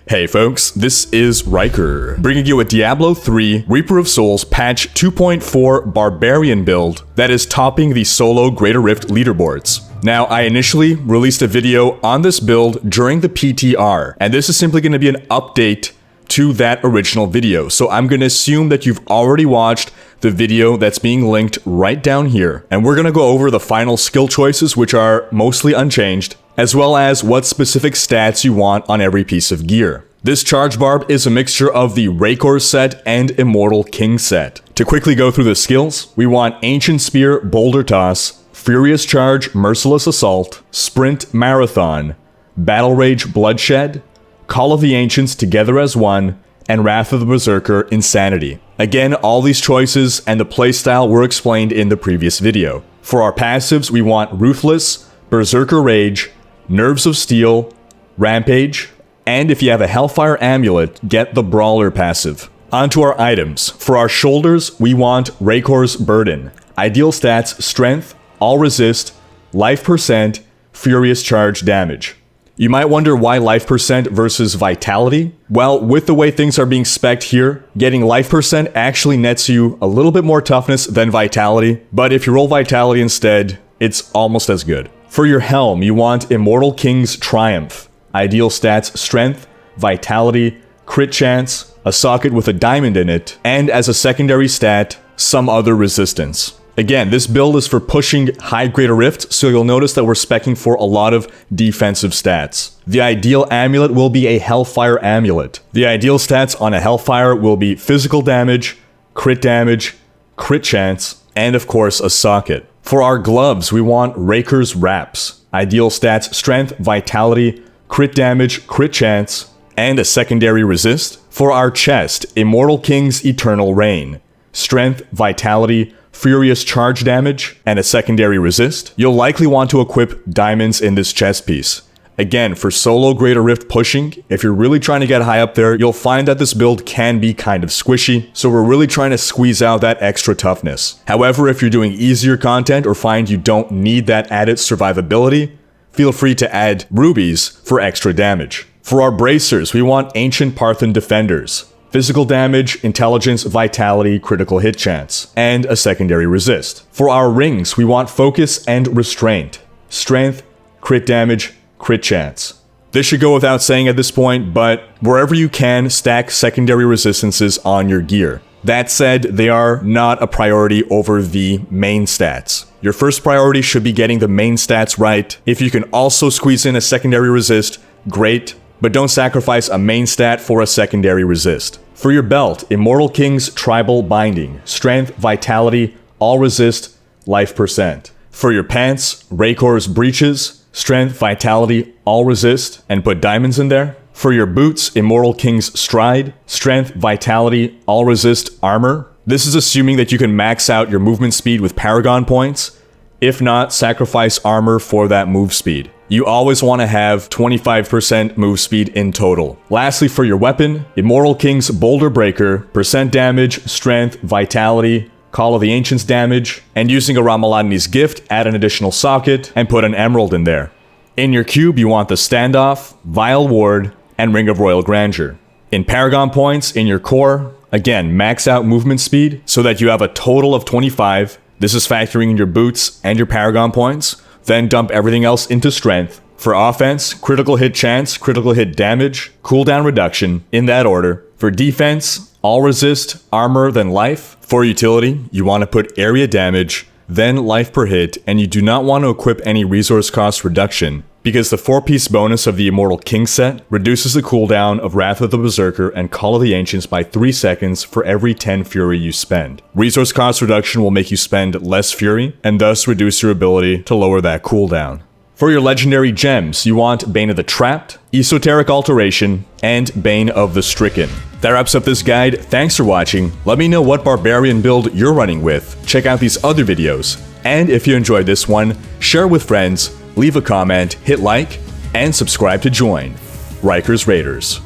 Hey folks, this is Rhykker, bringing you a Diablo 3 Reaper of Souls patch 2.4 Barbarian build that is topping the solo Greater Rift leaderboards. Now, I initially released a video on this build during the PTR, and this is simply going to be an update to that original video. So I'm going to assume that you've already watched the video that's being linked right down here, and we're going to go over the final skill choices, which are mostly unchanged, as well as what specific stats you want on every piece of gear. This charge barb is a mixture of the Raekor set and Immortal King set. To quickly go through the skills, we want Ancient Spear, Boulder Toss, Furious Charge, Merciless Assault, Sprint, Marathon, Battle Rage, Bloodshed, Call of the Ancients, Together as One, and Wrath of the Berserker, Insanity. Again, all these choices and the playstyle were explained in the previous video. For our passives, we want Ruthless, Berserker Rage, Nerves of Steel, Rampage, and if you have a Hellfire Amulet, get the Brawler passive. Onto our items. For our shoulders, we want Raekor's Burden. Ideal stats, Strength, All Resist, Life percent, Furious Charge damage. You might wonder why life percent versus vitality. Well, with the way things are being spec'd here, getting life percent actually nets you a little bit more toughness than vitality, but if you roll vitality instead, it's almost as good. For your helm, you want Immortal King's Triumph. Ideal stats, Strength, Vitality, Crit Chance, a socket with a diamond in it, and as a secondary stat, some other resistance. Again, this build is for pushing high Greater Rift, so you'll notice that we're speccing for a lot of defensive stats. The ideal amulet will be a Hellfire Amulet. The ideal stats on a Hellfire will be physical damage, crit chance, and of course a socket. For our gloves, we want Raekor's Wraps. Ideal stats, Strength, Vitality, crit damage, crit chance, and a secondary resist. For our chest, Immortal King's Eternal Reign. Strength, Vitality, Furious Charge damage, and a secondary resist. You'll likely want to equip diamonds in this chest piece. Again, for solo Greater Rift pushing, if you're really trying to get high up there, you'll find that this build can be kind of squishy, so we're really trying to squeeze out that extra toughness. However, if you're doing easier content or find you don't need that added survivability, feel free to add rubies for extra damage. For our bracers, we want Ancient Parthan Defenders. Physical damage, intelligence, vitality, critical hit chance, and a secondary resist. For our rings, we want focus and restraint. Strength, crit damage, crit chance. This should go without saying at this point, but wherever you can, stack secondary resistances on your gear. That said, they are not a priority over the main stats. Your first priority should be getting the main stats right. If you can also squeeze in a secondary resist, great, but don't sacrifice a main stat for a secondary resist. For your belt, Immortal King's Tribal Binding, Strength, Vitality, All Resist, Life percent. For your pants, Raekor's Breeches, Strength, Vitality, All Resist, and put diamonds in there. For your boots, Immortal King's Stride, Strength, Vitality, All Resist, Armor. This is assuming that you can max out your movement speed with Paragon points. If not, sacrifice armor for that move speed. You always want to have 25% move speed in total. Lastly, for your weapon, Immortal King's Boulder Breaker, percent damage, strength, vitality, Call of the Ancients damage, and using a Ramaladni's gift, add an additional socket and put an emerald in there. In your cube, you want the Standoff, Vile Ward, and Ring of Royal Grandeur. In Paragon points, in your core, again, max out movement speed so that you have a total of 25. This is factoring in your boots and your Paragon points. Then dump everything else into strength. For offense, critical hit chance, critical hit damage, cooldown reduction, in that order. For defense, all resist, armor, then life. For utility, you want to put area damage, then life per hit, and you do not want to equip any resource cost reduction, because the 4-piece bonus of the Immortal King set reduces the cooldown of Wrath of the Berserker and Call of the Ancients by 3 seconds for every 10 Fury you spend. Resource cost reduction will make you spend less Fury, and thus reduce your ability to lower that cooldown. For your legendary gems, you want Bane of the Trapped, Esoteric Alteration, and Bane of the Stricken. That wraps up this guide. Thanks for watching. Let me know what Barbarian build you're running with. Check out these other videos. And if you enjoyed this one, share with friends, leave a comment, hit like, and subscribe to join Rhykker's Raiders.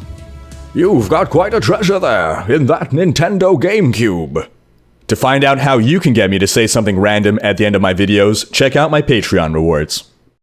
You've got quite a treasure there in that Nintendo GameCube. To find out how you can get me to say something random at the end of my videos, check out my Patreon rewards.